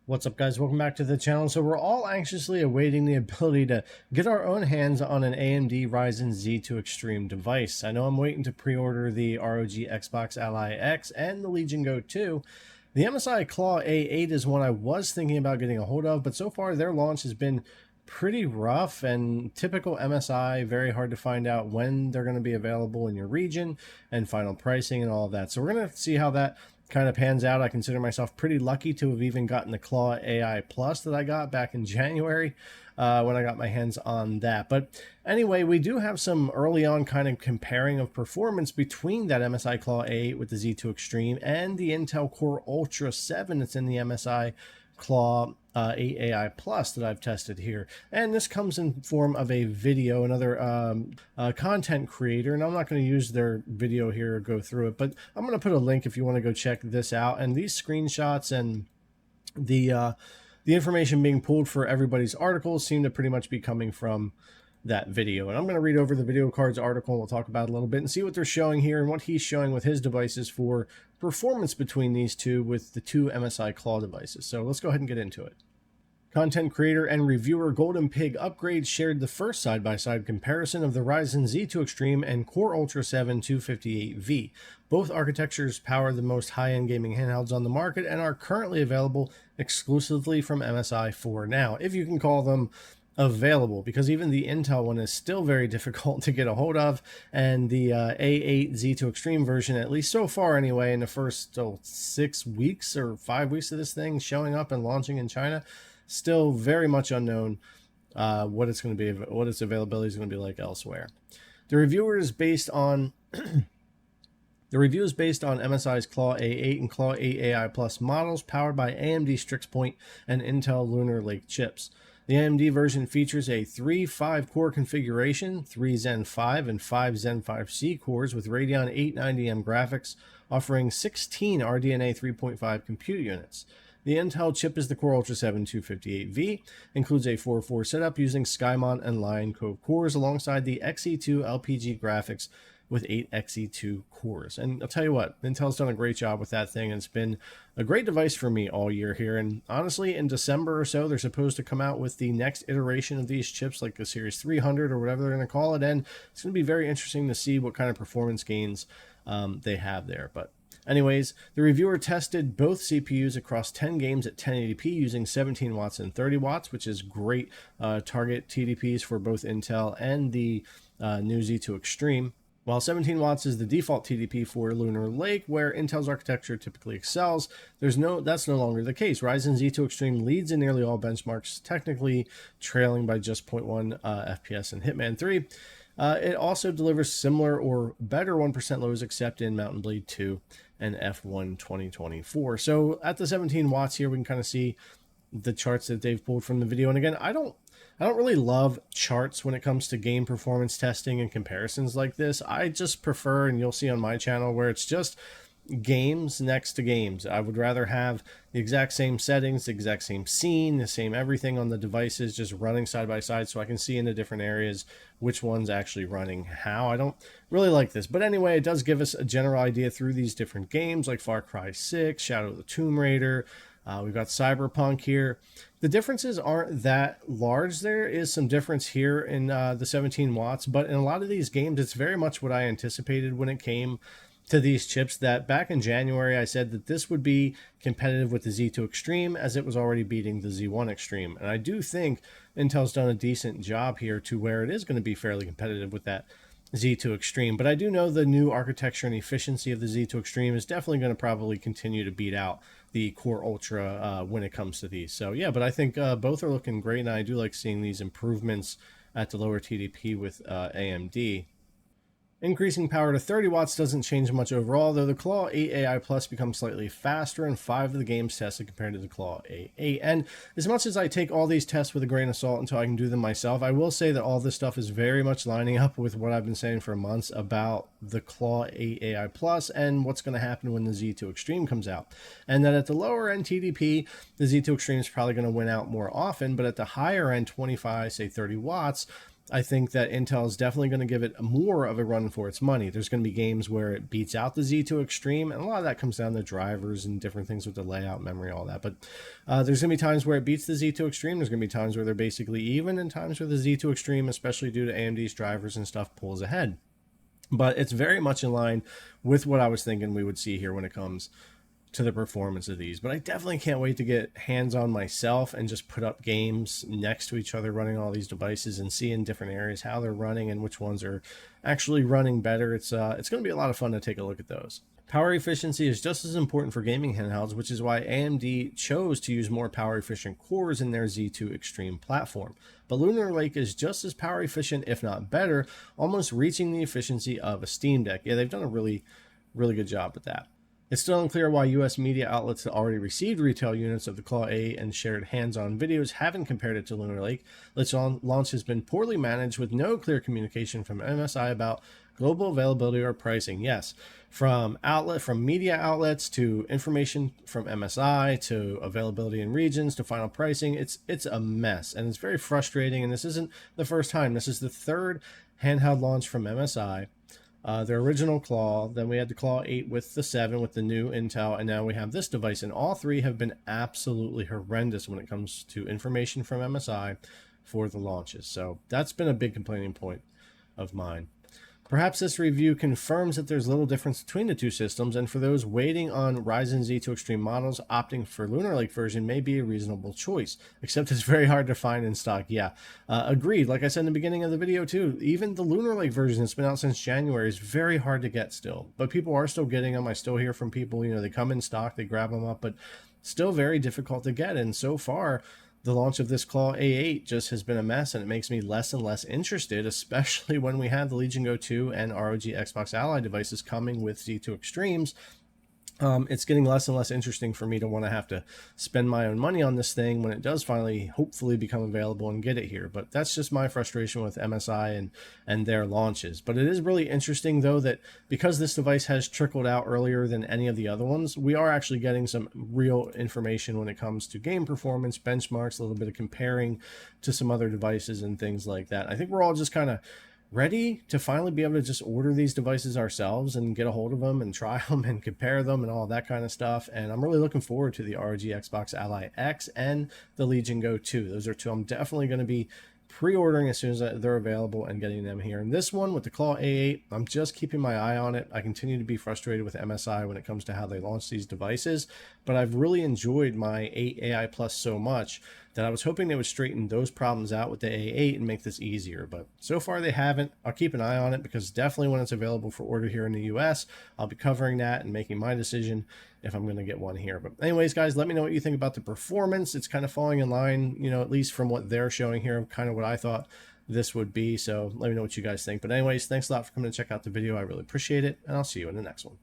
What's up, guys? Welcome back to the channel. So we're all anxiously awaiting the ability to get our own hands on an AMD Ryzen Z2 Extreme device. I know I'm waiting to pre-order the ROG Xbox Ally X and the Legion Go 2. The MSI Claw A8 is one I was thinking about getting a hold of, but so far their launch has been pretty rough and typical MSI, very hard to find out when they're going to be available in your region and final pricing and all of that. So we're going to see how that kind of pans out. I consider myself pretty lucky to have even gotten the Claw AI Plus that I got back in January when I got my hands on that. But anyway, we do have some early on kind of comparing of performance between that MSI Claw A8 with the Z2 Extreme and the Intel Core Ultra 7 that's in the MSI Claw A8 AI Plus that I've tested here. And this comes in form of a video, another content creator, and I'm not going to use their video here or go through it, but I'm going to put a link if you want to go check this out. And these screenshots and the information being pulled for everybody's articles seem to pretty much be coming from that video. And I'm going to read over the video cards article, and we'll talk about it a little bit and see what they're showing here and what he's showing with his devices for performance between these two with the two MSI Claw devices. So let's go ahead and get into it. Content creator and reviewer Golden Pig Upgrade shared the first side-by-side comparison of the Ryzen Z2 Extreme and Core Ultra 7 258V. Both architectures power the most high-end gaming handhelds on the market and are currently available exclusively from MSI for now, if you can call them available, because even the Intel one is still very difficult to get a hold of, and the A8 Z2 Extreme version, at least so far anyway, in the first 6 weeks or 5 weeks of this thing showing up and launching in China, still very much unknown what it's going to be, what its availability is going to be like elsewhere. The review is based on MSI's Claw A8 and Claw A8 AI Plus models powered by AMD Strix Point and Intel Lunar Lake chips. The AMD version features a 3-5 core configuration, 3 Zen 5 and 5 Zen 5C cores with Radeon 890M graphics, offering 16 RDNA 3.5 compute units. The Intel chip is the Core Ultra 7 258V, includes a 4-4 setup using Skymont and Lion Cove cores alongside the XE2 LPG graphics with 8 XE2 cores. And I'll tell you what, Intel's done a great job with that thing, and it's been a great device for me all year here. And honestly, in December or so, they're supposed to come out with the next iteration of these chips, like the Series 300 or whatever they're going to call it, and it's going to be very interesting to see what kind of performance gains they have there. But anyways, the reviewer tested both CPUs across 10 games at 1080p using 17 watts and 30 watts, which is great target TDPs for both Intel and the new Z2 Extreme. While 17 watts is the default TDP for Lunar Lake, where Intel's architecture typically excels, that's no longer the case. Ryzen Z2 Extreme leads in nearly all benchmarks, technically trailing by just 0.1 FPS in Hitman 3. It also delivers similar or better 1% lows except in Mountain Blade 2 and F1 2024. So at the 17 watts here, we can kind of see the charts that they've pulled from the video. And again, I don't really love charts when it comes to game performance testing and comparisons like this. I just prefer, and you'll see on my channel, where it's just games next to games. I would rather have the exact same settings, the exact same scene, the same everything on the devices just running side by side, so I can see in the different areas which one's actually running how. I don't really like this, but anyway, it does give us a general idea through these different games like Far Cry 6, Shadow of the Tomb Raider. We've got Cyberpunk here. The differences aren't that large. There is some difference here in the 17 watts, but in a lot of these games, it's very much what I anticipated when it came to these chips. That back in January, I said that this would be competitive with the Z2 Extreme, as it was already beating the Z1 Extreme. And I do think Intel's done a decent job here to where it is going to be fairly competitive with that Z2 Extreme. But I do know the new architecture and efficiency of the Z2 Extreme is definitely going to probably continue to beat out the Core Ultra when it comes to these. So yeah, but I think both are looking great, and I do like seeing these improvements at the lower TDP with AMD. Increasing power to 30 watts doesn't change much overall, though the Claw A8 AI Plus becomes slightly faster in 5 of the games tested compared to the Claw A8. And as much as I take all these tests with a grain of salt until I can do them myself, I will say that all this stuff is very much lining up with what I've been saying for months about the Claw A8 AI Plus and what's going to happen when the Z2 Extreme comes out. And that at the lower end TDP, the Z2 Extreme is probably going to win out more often, but at the higher end 25, say 30 watts, I think that Intel is definitely going to give it more of a run for its money. There's going to be games where it beats out the Z2 Extreme, and a lot of that comes down to drivers and different things with the layout, memory, all that. But there's going to be times where it beats the Z2 Extreme. There's going to be times where they're basically even, and times where the Z2 Extreme, especially due to AMD's drivers and stuff, pulls ahead. But it's very much in line with what I was thinking we would see here when it comes to the performance of these. But I definitely can't wait to get hands on myself and just put up games next to each other running all these devices and see in different areas how they're running and which ones are actually running better. It's going to be a lot of fun to take a look at those. Power efficiency is just as important for gaming handhelds, which is why AMD chose to use more power efficient cores in their Z2 Extreme platform. But Lunar Lake is just as power efficient, if not better, almost reaching the efficiency of a Steam Deck. Yeah, they've done a really good job with that. It's still unclear why U.S. media outlets that already received retail units of the Claw A8 and shared hands-on videos haven't compared it to Lunar Lake. Its launch has been poorly managed with no clear communication from MSI about global availability or pricing. Yes, from media outlets to information from MSI to availability in regions to final pricing, it's a mess, and it's very frustrating. And this isn't the first time. This is the third handheld launch from MSI. Their original Claw, then we had the Claw 8 with the 7 with the new Intel, and now we have this device, and all three have been absolutely horrendous when it comes to information from MSI for the launches. So that's been a big complaining point of mine. Perhaps this review confirms that there's little difference between the two systems, and for those waiting on Ryzen Z2 Extreme models, opting for Lunar Lake version may be a reasonable choice, except it's very hard to find in stock. Yeah, agreed. Like I said in the beginning of the video too, even the Lunar Lake version that's been out since January is very hard to get still, but people are still getting them. I still hear from people, they come in stock, they grab them up, but still very difficult to get. And so far, the launch of this Claw A8 just has been a mess, and it makes me less and less interested, especially when we have the Legion Go 2 and ROG Xbox Ally devices coming with Z2 Extremes. It's getting less and less interesting for me to want to have to spend my own money on this thing when it does finally hopefully become available and get it here. But that's just my frustration with MSI and their launches. But it is really interesting though that because this device has trickled out earlier than any of the other ones, we are actually getting some real information when it comes to game performance, benchmarks, a little bit of comparing to some other devices and things like that. I think we're all just kind of ready to finally be able to just order these devices ourselves and get a hold of them and try them and compare them and all that kind of stuff. And I'm really looking forward to the ROG Xbox Ally X and the Legion Go 2. Those are two I'm definitely going to be pre-ordering as soon as they're available and getting them here. And this one with the Claw A8, I'm just keeping my eye on it. I continue to be frustrated with MSI when it comes to how they launch these devices, but I've really enjoyed my 8 AI Plus so much that I was hoping they would straighten those problems out with the A8 and make this easier, but so far they haven't. I'll keep an eye on it because definitely when it's available for order here in the US, I'll be covering that and making my decision if I'm going to get one here. But anyways, guys, let me know what you think about the performance. It's kind of falling in line, at least from what they're showing here, kind of what I thought this would be. So let me know what you guys think. But anyways, thanks a lot for coming to check out the video. I really appreciate it, and I'll see you in the next one.